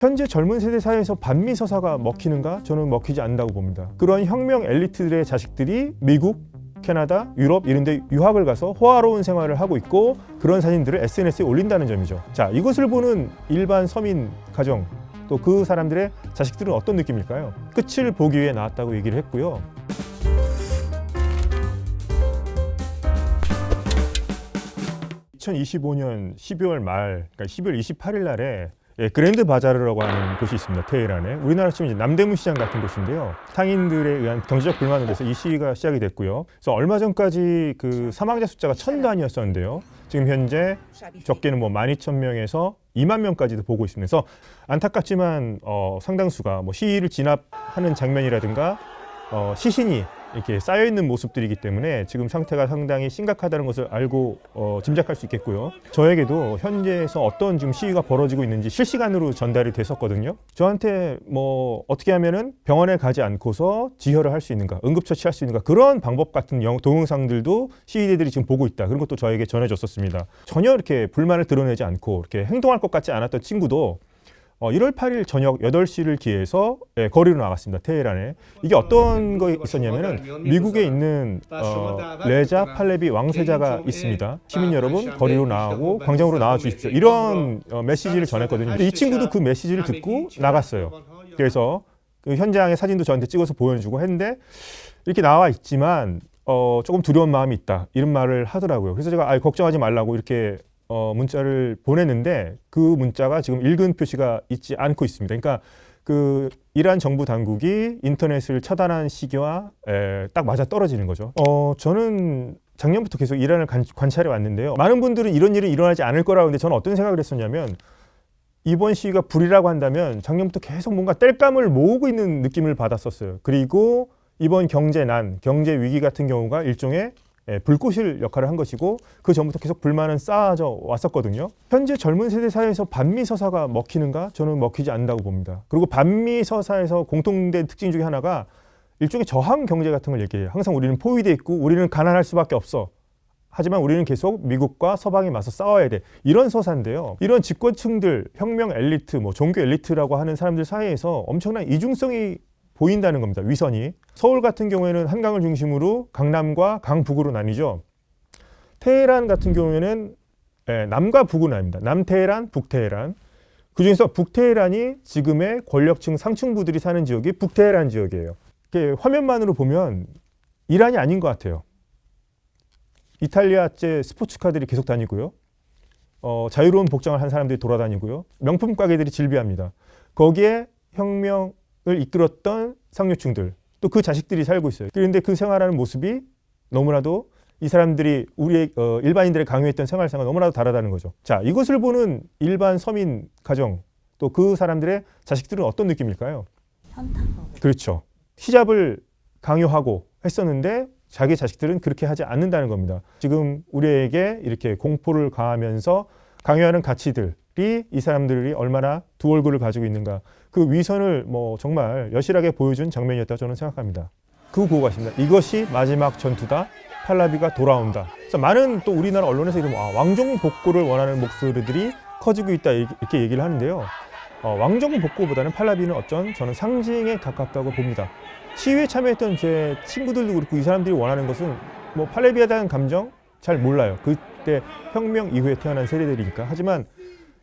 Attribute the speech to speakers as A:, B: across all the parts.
A: 현재 젊은 세대 사이에서 반미 서사가 먹히는가? 저는 먹히지 않는다고 봅니다. 그런 혁명 엘리트들의 자식들이 미국, 캐나다, 유럽 이런 데 유학을 가서 호화로운 생활을 하고 있고 그런 사진들을 SNS에 올린다는 점이죠. 자, 이것을 보는 일반 서민 가정 또 그 사람들의 자식들은 어떤 느낌일까요? 끝을 보기 위해 나왔다고 얘기를 했고요. (2025년 12월 말) 그러니까 12월 28일 날에 그랜드 바자르라고 하는 곳이 있습니다. 테헤란에. 우리나라 치면 이제 남대문 시장 같은 곳인데요. 상인들에 의한 경제적 불만으로 해서 이 시위가 시작이 됐고요. 그래서 얼마 전까지 그 사망자 숫자가 1000단위였었는데요. 지금 현재 적게는 뭐 12,000명에서 2만 명까지도 보고 있습니다. 그래서 안타깝지만 상당수가 뭐 시위를 진압하는 장면이라든가 시신이 이렇게 쌓여 있는 모습들이기 때문에 지금 상태가 상당히 심각하다는 것을 알고 짐작할 수 있겠고요. 저에게도 현재에서 어떤 지금 시위가 벌어지고 있는지 실시간으로 전달이 됐었거든요. 저한테 뭐 어떻게 하면은 병원에 가지 않고서 지혈을 할 수 있는가, 응급처치할 수 있는가 그런 방법 같은 동영상들도 시위대들이 지금 보고 있다. 그런 것도 저에게 전해줬었습니다. 전혀 이렇게 불만을 드러내지 않고 이렇게 행동할 것 같지 않았던 친구도 1월 8일 저녁 8시를 기해서 거리로 나갔습니다. 테헤란에. 이게 어떤 거 있었냐면은 미국에 있는 레자 팔레비 왕세자가 있습니다. 시민 여러분 거리로 나오고 광장으로 나와 주십시오. 이런 메시지를 전했거든요. 근데 이 친구도 그 메시지를 듣고 나갔어요. 그래서 그 현장의 사진도 저한테 찍어서 보여주고 했는데 이렇게 나와 있지만 조금 두려운 마음이 있다. 이런 말을 하더라고요. 그래서 제가 걱정하지 말라고 이렇게 문자를 보냈는데 그 문자가 지금 읽은 표시가 있지 않고 있습니다. 그러니까 그 이란 정부 당국이 인터넷을 차단한 시기와 딱 맞아 떨어지는 거죠. 저는 작년부터 계속 이란을 관찰해 왔는데요. 많은 분들은 이런 일은 일어나지 않을 거라고 하는데 저는 어떤 생각을 했었냐면 이번 시위가 불이라고 한다면 작년부터 계속 뭔가 땔감을 모으고 있는 느낌을 받았었어요. 그리고 이번 경제난, 경제 위기 같은 경우가 일종의 불꽃일 역할을 한 것이고 그 전부터 계속 불만은 쌓아져 왔었거든요. 현재 젊은 세대 사이에서 반미 서사가 먹히는가? 저는 먹히지 않는다고 봅니다. 그리고 반미 서사에서 공통된 특징 중에 하나가 일종의 저항 경제 같은 걸 얘기해요. 항상 우리는 포위돼 있고 우리는 가난할 수밖에 없어. 하지만 우리는 계속 미국과 서방에 맞서 싸워야 돼. 이런 서사인데요. 이런 집권층들, 혁명 엘리트, 뭐 종교 엘리트라고 하는 사람들 사이에서 엄청난 이중성이 보인다는 겁니다. 위선이. 서울 같은 경우에는 한강을 중심으로 강남과 강북으로 나뉘죠. 테헤란 같은 경우에는 남과 북으로 나뉩니다. 남테헤란, 북테헤란. 그중에서 북테헤란이 지금의 권력층 상층부들이 사는 지역이 북테헤란 지역이에요. 화면만으로 보면 이란이 아닌 것 같아요. 이탈리아제 스포츠카들이 계속 다니고요. 자유로운 복장을 한 사람들이 돌아다니고요. 명품 가게들이 질비합니다. 거기에 혁명을 이끌었던 상류층들 또 그 자식들이 살고 있어요. 그런데 그 생활하는 모습이 너무나도 이 사람들이 우리의 일반인들의 강요했던 생활상과 너무나도 다르다는 거죠. 자, 이것을 보는 일반 서민 가정 또 그 사람들의 자식들은 어떤 느낌일까요?
B: 현타가.
A: 그렇죠. 히잡을 강요하고 했었는데 자기 자식들은 그렇게 하지 않는다는 겁니다. 지금 우리에게 이렇게 공포를 가하면서 강요하는 가치들이 이 사람들이 얼마나 두 얼굴을 가지고 있는가 그 위선을 뭐 정말 여실하게 보여준 장면이었다고 저는 생각합니다. 그 구호가 있습니다. 이것이 마지막 전투다. 팔라비가 돌아온다. 그래서 많은 또 우리나라 언론에서 이런 왕정 복고를 원하는 목소리들이 커지고 있다 이렇게 얘기를 하는데요. 왕정 복고보다는 팔라비는 저는 상징에 가깝다고 봅니다. 시위에 참여했던 제 친구들도 그렇고 이 사람들이 원하는 것은 뭐 팔라비에 대한 감정 잘 몰라요. 그때 혁명 이후에 태어난 세대들이니까. 하지만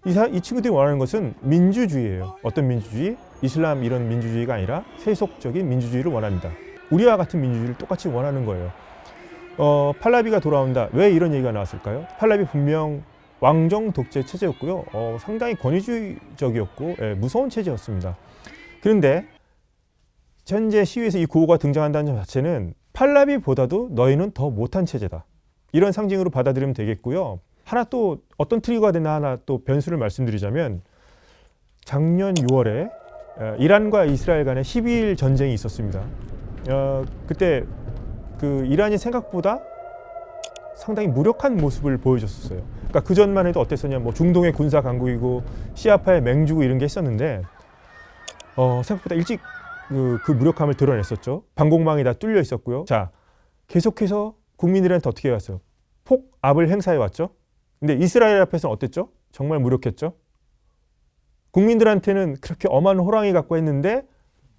A: 이 친구들이 원하는 것은 민주주의예요. 어떤 민주주의? 이슬람 이런 민주주의가 아니라 세속적인 민주주의를 원합니다. 우리와 같은 민주주의를 똑같이 원하는 거예요. 팔라비가 돌아온다. 왜 이런 얘기가 나왔을까요? 팔라비 분명 왕정 독재 체제였고요. 상당히 권위주의적이었고 무서운 체제였습니다. 그런데 현재 시위에서 이 구호가 등장한다는 점 자체는 팔라비보다도 너희는 더 못한 체제다. 이런 상징으로 받아들이면 되겠고요. 하나 또 어떤 트리거가 되나 하나 또 변수를 말씀드리자면 작년 6월에 이란과 이스라엘 간의 12일 전쟁이 있었습니다. 그때 그 이란이 생각보다 상당히 무력한 모습을 보여줬었어요. 그러니까 그 전만 해도 어땠었냐, 뭐 중동의 군사 강국이고 시아파의 맹주고 이런 게 있었는데 생각보다 일찍 그 무력함을 드러냈었죠. 방공망이 다 뚫려 있었고요. 자, 계속해서 국민들한테 어떻게 해왔어요? 폭압을 행사해 왔죠. 근데 이스라엘 앞에서는 어땠죠? 정말 무력했죠. 국민들한테는 그렇게 엄한 호랑이 같고 했는데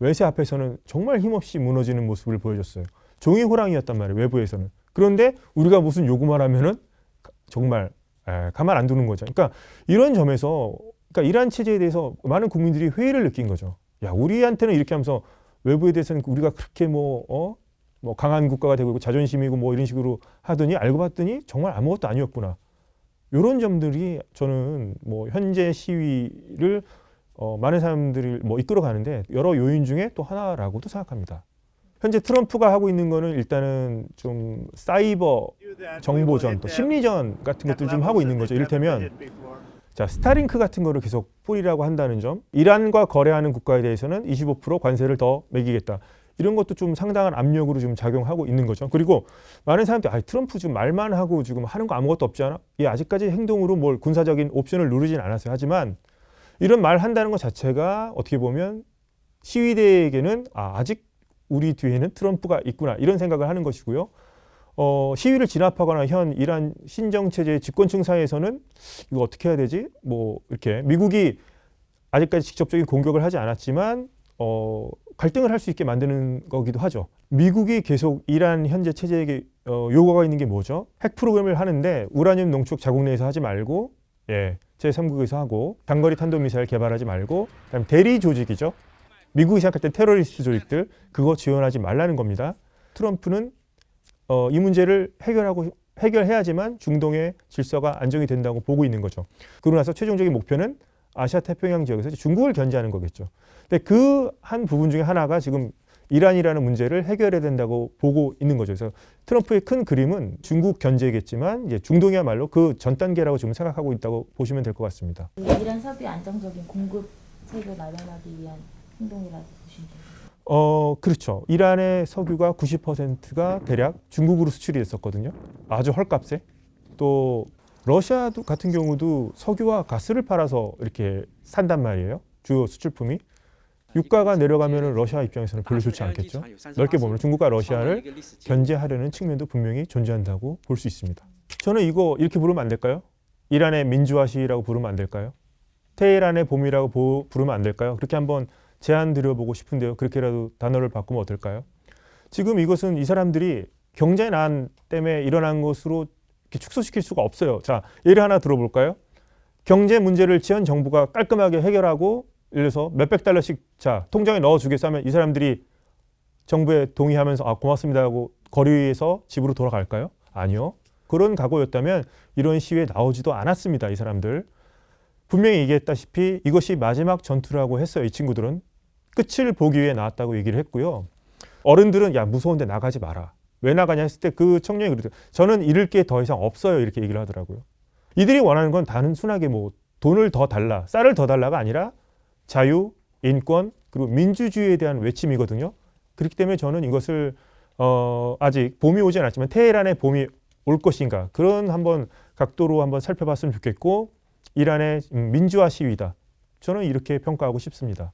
A: 외세 앞에서는 정말 힘없이 무너지는 모습을 보여줬어요. 종이 호랑이였단 말이에요. 외부에서는. 그런데 우리가 무슨 요구만 하면은 정말 가만 안 두는 거죠. 그러니까 이런 점에서 그러니까 이란 체제에 대해서 많은 국민들이 회의를 느낀 거죠. 야, 우리한테는 이렇게 하면서 외부에 대해서는 우리가 그렇게 뭐 강한 국가가 되고 있고 자존심이고 뭐 이런 식으로 하더니 알고 봤더니 정말 아무것도 아니었구나. 이런 점들이 저는 뭐 현재 시위를 많은 사람들이 뭐 이끌어 가는데 여러 요인 중에 또 하나라고도 생각합니다. 현재 트럼프가 하고 있는 거는 일단은 좀 사이버 정보전, 또 심리전 같은 것들 좀 하고 있는 거죠. 이를테면 자, 스타링크 같은 거를 계속 뿌리라고 한다는 점, 이란과 거래하는 국가에 대해서는 25% 관세를 더 매기겠다. 이런 것도 좀 상당한 압력으로 좀 작용하고 있는 거죠. 그리고 많은 사람들이 트럼프 지금 말만 하고 지금 하는 거 아무것도 없지 않아? 예, 아직까지 행동으로 뭘 군사적인 옵션을 누르진 않았어요. 하지만 이런 말 한다는 것 자체가 어떻게 보면 시위대에게는 아직 우리 뒤에는 트럼프가 있구나 이런 생각을 하는 것이고요. 시위를 진압하거나 현 이란 신정체제의 집권층 사이에서는 이거 어떻게 해야 되지? 뭐 이렇게 미국이 아직까지 직접적인 공격을 하지 않았지만 갈등을 할 수 있게 만드는 거기도 하죠. 미국이 계속 이란 현재 체제에게 요구가 있는 게 뭐죠? 핵 프로그램을 하는데 우라늄 농축 자국 내에서 하지 말고 제3국에서 하고 단거리 탄도미사일 개발하지 말고 그다음에 대리 조직이죠. 미국이 생각할 때 테러리스트 조직들 그거 지원하지 말라는 겁니다. 트럼프는 이 문제를 해결해야지만 중동의 질서가 안정이 된다고 보고 있는 거죠. 그러고 나서 최종적인 목표는 아시아 태평양 지역에서 중국을 견제하는 거겠죠. 근데 그 한 부분 중에 하나가 지금 이란이라는 문제를 해결해야 된다고 보고 있는 거죠. 그래서 트럼프의 큰 그림은 중국 견제겠지만 이제 중동이야말로 그 전 단계라고 지금 생각하고 있다고 보시면 될 것 같습니다.
B: 이란 석유 안정적인 공급책을 마련하기 위한 행동이라고 보시면 돼요.
A: 그렇죠. 이란의 석유가 90%가 대략 중국으로 수출이 됐었거든요. 아주 헐값에. 또 러시아 같은 경우도 석유와 가스를 팔아서 이렇게 산단 말이에요. 주요 수출품이. 유가가 내려가면 러시아 입장에서는 별로 좋지 않겠죠. 넓게 보면 중국과 러시아를 견제하려는 측면도 분명히 존재한다고 볼 수 있습니다. 저는 이거 이렇게 부르면 안 될까요? 이란의 민주화 시위라고 부르면 안 될까요? 테헤란의 봄이라고 부르면 안 될까요? 그렇게 한번 제안 드려보고 싶은데요. 그렇게라도 단어를 바꾸면 어떨까요? 지금 이것은 이 사람들이 경제난 때문에 일어난 것으로 이렇게 축소시킬 수가 없어요. 자, 예를 하나 들어볼까요? 경제 문제를 지원 정부가 깔끔하게 해결하고 예를 들어서 몇백 달러씩 자 통장에 넣어주겠어 하면 이 사람들이 정부에 동의하면서 고맙습니다 하고 거리에서 집으로 돌아갈까요? 아니요. 그런 각오였다면 이런 시위에 나오지도 않았습니다. 이 사람들. 분명히 얘기했다시피 이것이 마지막 전투라고 했어요. 이 친구들은. 끝을 보기 위해 나왔다고 얘기를 했고요. 어른들은 야 무서운데 나가지 마라. 왜 나가냐 했을 때 그 청년이 그러더라고요. 저는 잃을 게 더 이상 없어요. 이렇게 얘기를 하더라고요. 이들이 원하는 건 단순하게 뭐 돈을 더 달라, 쌀을 더 달라가 아니라 자유, 인권, 그리고 민주주의에 대한 외침이거든요. 그렇기 때문에 저는 이것을 아직 봄이 오지 않았지만 테헤란의 봄이 올 것인가 그런 한번 각도로 한번 살펴봤으면 좋겠고 이란의 민주화 시위다. 저는 이렇게 평가하고 싶습니다.